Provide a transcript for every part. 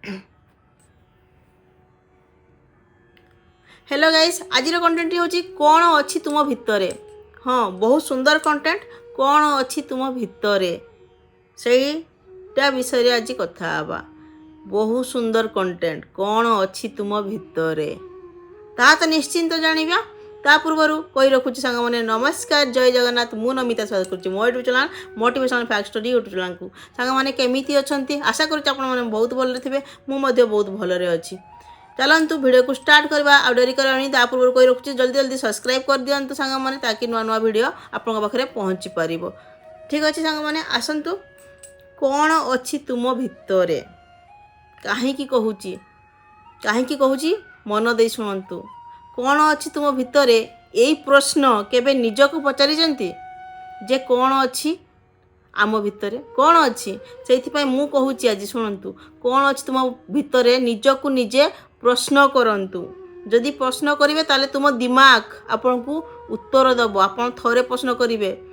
Hello guys आज content हूँ कौन अच्छी तुम भितर। हाँ बहुत सुंदर कंटेंट कौन अच्छी तुम भितर से विषय आज कथा हवा। बहुत सुंदर कंटेंट कौन अच्छी तुम भितर ता तो निश्चिंत जानिबा। ता पूर्व कही रखुच्छी सांग मैंने नमस्कार जय जगन्नाथ मु नमिता स्वागत करुच्ची मो YouTube channel motivational fact study YouTube channel को। सांग मैंने केमिति अछंती आशा करुच्ची आपण माने बहुत भलरे थिबे मु मध्य बहुत भलरे अछि। चलतु वीडियो को स्टार्ट करवा आ डेरी करनी ता पूर्व कही रखुच्छी जल्दी जल्दी सब्सक्राइब कर दियंतु सांग मैंने ताकि नुआ नुआ वीडियो आपन पाखरे पहुँची पारिबो। ठीक अछि सांग मैंने आसंतु कौन अच्छी तुम भितरे काहींकी कहूची मन दे शुणु। कौन अच्छी तुम भितरे यही प्रश्न केबे निजको पचारिचंती जे कौन अच्छी आम भितरे कौन अच्छी से मु कहूची आज शुणु। कौन अच्छी तुम भितरे निजको निजे प्रश्न करंतु। जदि प्रश्न करिवे ताले तुम दिमाग आपन को उत्तर दबो। आपन थोरे प्रश्न करिवे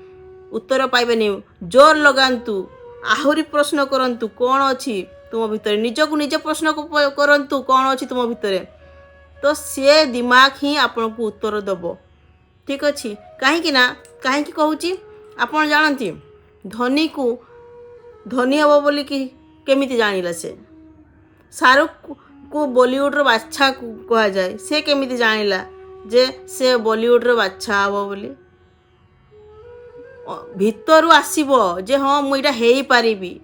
उत्तर पाइबेनी जोर लगांतु आहुरी प्रश्न करंतु कौन अच्छी तुम भितरे निजको निजे प्रश्न करंतु कौन अच्छी तुम भितरे तो से दिमाग ही आपन को उत्तर दबो। ठीक अच्छी कहीं ना कहीं कहूची आपन जानती धनी को धनी हम बोली कि केमिति जानिला से शाहरुख को बॉलीवुड रो बादशाह कहा जाए से केमिति जानिला जे से बॉलीवुड रो बादशाह हम बोली भितरु आसीबो जे हाँ मुझा हेई पारिबी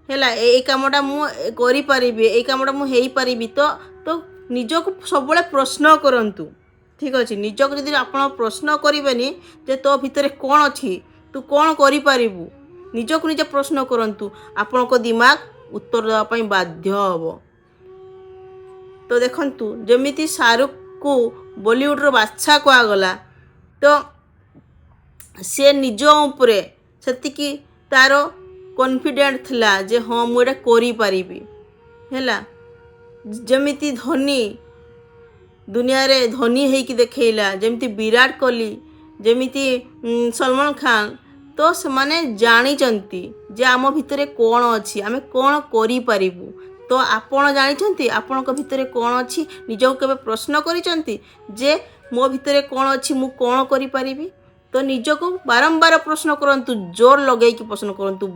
हैला ए कामटा मु करि पारिबी ए कामटा मु हेई पारिबी तो निजको सबले प्रश्न करंतु। ठीक अच्छे निजको जदि आपण प्रश्न करेनि जे तो भितर कौन अच्छी तू कौन करि पारिबु निजको निजे प्रश्न करंतु आपण को दिमाग उत्तर देवाई बाध्य हबो। तो देखंतु जमिति शाहरुख को बॉलीवुड रो बादशाह कहगला तो से निज उपरे सेतिकी तार कॉन्फिडेंट थिला जे हाँ मुझे करि पारिबी हैला। जमिति धनी दुनिया रे धनी हेकी देखैला जमिति विराट कोहली जमिति सलमान खान तो से माने जानिचंती जे आम भितरे कौन अच्छी आमे कौन करि पारिबु। तो आपण जानिचंती आपण को भितरे कौन अच्छी निजको केबे प्रश्न करिचंती जे मो भितरे कौन अच्छी मु कौन करि पारिबी। तो निजको बारंबार प्रश्न करंतु जोर लगेकी प्रश्न करंतु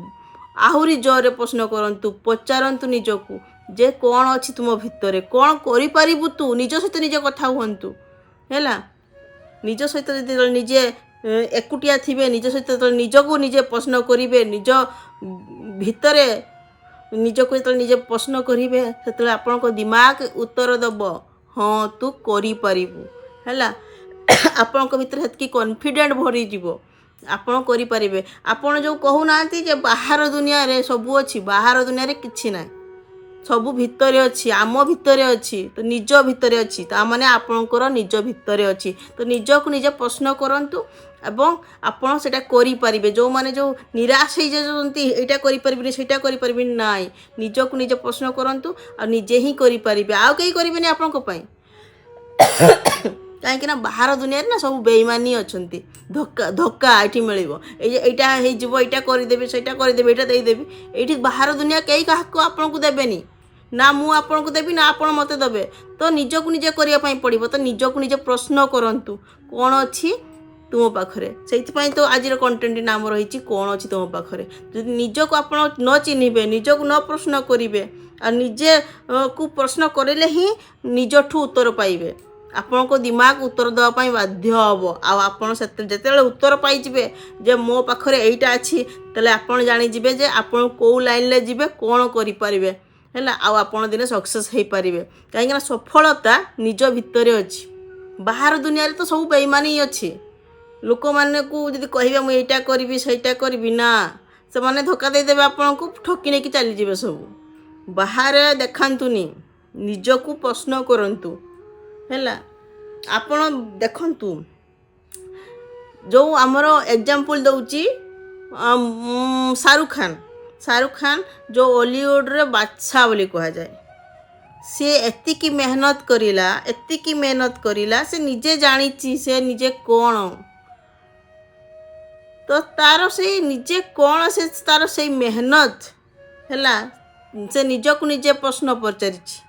आहुरी जोर प्रश्न करंतु पचारंतु निजको जे कौन अच्छी तुम भितरे कौन करि पारिबु तू निज सहित निज कथा हुअंतु हैला। निज सहित जदि निजे एकुटिया थिबे निज सहित निजको निजे प्रश्न करिवे निज भितरे निजको जो निजे प्रश्न करिवे सेतले आपन को दिमाग उत्तर दबो हाँ तू करि पारिबु हैला। आपन को भितर हेतकी कॉन्फिडेंट भरी जीवो आपन करि पारिबे। आपन जो कहू नांती जे बाहर दुनिया रे सब अच्छी बाहर दुनिया रे किछि ना सबू भितरे अच्छी आम भितरे अच्छी तो निज भितरे अच्छी ता माने आपणकर निज भितरे अच्छी। तो निजको निजे प्रश्न करंतु एवं आपन सेटा करि पारिबे। जो माने जो निराश हो जाती एटा करि पारिबिनी सेटा करि पारिबिनी नाइ निजको निजे प्रश्न करंतु आ निजे ही करि पारिबे आउ केही करिबेनी आपन को पई कहीं ना बाहर दुनिया ना सब बेईमानी अच्छी धक्का धक्का ये मिलो यहाँ होटा करदेवी से करदेवी देदेवी ये बाहर दुनिया कई क्या आपन को देवेनि ना मु आपन को देवी ना आपन मत देवे। तो निजको निजे करने पड़ो तो निजको निजे प्रश्न करंतु कौन अच्छी तुम पाखरे से तो आज कंटेंट नाम रही कौन अच्छी तुम पाखरे। जब निजको आप न चिन्हे निजको न प्रश्न करेंगे आ निजे को प्रश्न करेले ही निजठू उत्तर पाइबे आपण को दिमाग उत्तर देवाई बाध्य हम आपड़ से जिते उत्तर पाइबे जे मो पाखरे एटा अच्छी तेल आपड़ जानीजे जे आपड़ कौ लाइन ले जीवे कौन करें है आपड़ दिने सक्सेस हो पारे कहीं सफलता निज भितर अच्छी बाहर दुनिया तो सब बेईमानी अच्छी लोक मैंने को जब कहे मुझा करी सहीटा करी ना से मैंने धक्का देदेवे आपन को ठकी नहीं चलीजे सब बाहर देखातुनि निजको प्रश्न करंतु हैला। आपण देखंतु जो आमर एग्जांपल दउची शाहरुख खान जो बॉलीवुड रे बादशाह बोली कहा जाए सी एतिकी मेहनत करिला से निजे जानी से निजे कौन तो तार से निजे कौन से तार से मेहनत हैला से निजकु निजे प्रश्न पचारिछि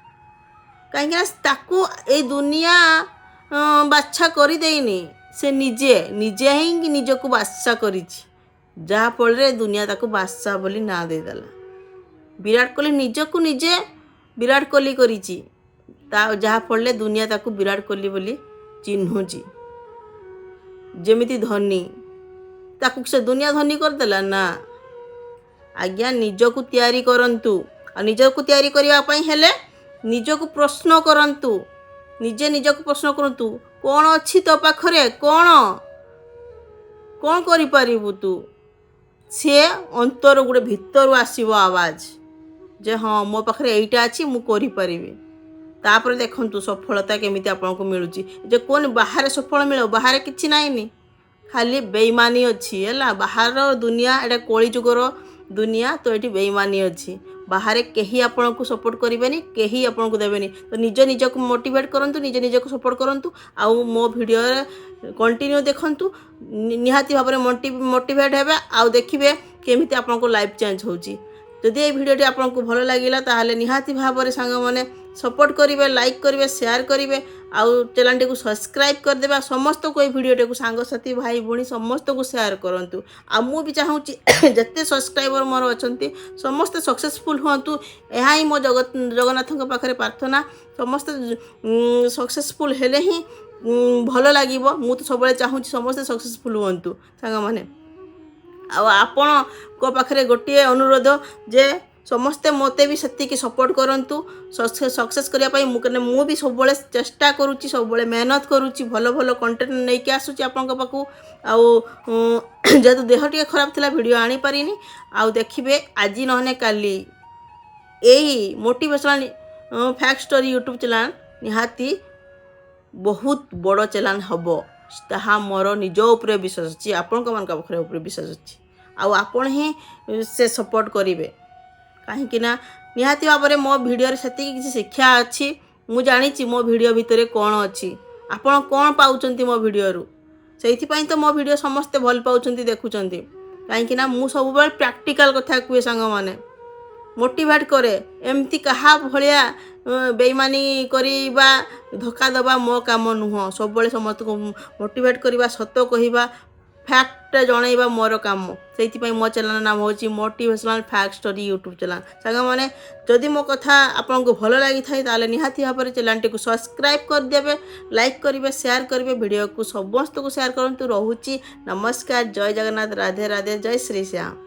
कहीं ताकू ए दुनिया बाछा कर देनी से निजे निजे ही निजकु बाछा करिछि जहाँफल दुनिया ताकू बादशाह बोली ना देदेला विराट कोहली निजकु निजे विराट कोहली करिछि जहाँफल दुनिया ताकू विराट कोहली बोली चिन्हुची जेमिति धोनी ताकू से दुनिया धोनी करदेला ना आज्ञा निजकु तैयारी करंतु आ निजकु तैयारी करिया पई हेले निजकु प्रश्न करंतु निजे निजकु प्रश्न करंतु कौन अच्छी तो पाखरे कौन कौन करि परिबु तू से अंतर गोटे भितर आसीबो आवाज जे हाँ मो पाखरे एइटा अछि मु करि परिबि तापर देखंतु सफलता केमिति आपनको मिलुची जे कोन बाहर सफल मिलो बाहर किछि नाइनी खाली बेईमानी अच्छी है बाहर दुनिया एटा कली जुगर दुनिया तो ये बेईमानी अच्छी बाहर कहीं आपन को सपोर्ट करेनि कहीं आपन को देवेनि तो निज निज को मोटिवेट करंतु निज निज को सपोर्ट करंतु आउ मो वीडियो कंटिन्यू देखंतु निहाती भाव में मोटिवेट हेबे आउ देखिबे केमिति आपन को लाइफ चेंज होची जदि ये वीडियोटी आपको भल लगिला ताहले निहाती भाव में सांग मैंने सपोर्ट करेंगे लाइक करेंगे शेयर करेंगे आउ चैनल को सब्सक्राइब करदे समस्त को भिडियो को सांगसाथी भाई भाई समस्त को शेयर करूँ आ मु भी चाहूँगी जिते सब्सक्राइबर मोर अच्छा समस्त सक्सेसफुल हूँ यह ही मो जगन्नाथ पाखे प्रार्थना समस्त सक्सेसफुल हेले ही भल लगे मु तो सब चाहूँगी समस्त सक्सेसफुल हूँ सांग मैंने आपण को पाखे गोटे अनुरोध जे समस्ते मते भी सेतिकी सपोर्ट करंतु सक्सेस करने मु भी सब चेष्टा करुच्ची सब मेहनत करुच्ची भल भल कंटेंट नहीं कि आसूची आपण पाखु जेहेतु देह टे खराब थिला वीडियो आनी पारिनी आउ देखिबे आज नहने काली यही motivational fact story YouTube channel निहाती बहुत बड़ चैनल हबो ताहा मोर निज उपरे विश्वास अच्छी आपण पाखे उपरे विश्वास अच्छी आपण ही से सपोर्ट करेंगे कहीं निहाती भाव में मो भिडियो से किसी शिक्षा अच्छी मु जानी मो भिडियो भितर कौन अच्छी आपण कौन पाउचंती मो भिडियो से तो मो भिडियो समस्ते भल पाउचंती देखुंत कहीं मु सब प्रैक्टिकल कथा कहे सांग मैंने मोटिवेट करे एमती कहा भलिया बेईमानी करवा धोखा दबा मो काम नुह सब समस्त को मोटिवेट करवा सत कहवा फैक्ट जनइबा मोर काम से मो चैनल नाम होची motivational fact story YouTube channel सांग मैंने जदि मो कथा आपको भल लगी था निहाती भाव में चैनल टी सब्सक्राइब करदे लाइक करेंगे शेयर करेंगे वीडियो को समस्त को शेयर करूँ रोची नमस्कार जय जगन्नाथ राधे राधे जय श्री श्याम।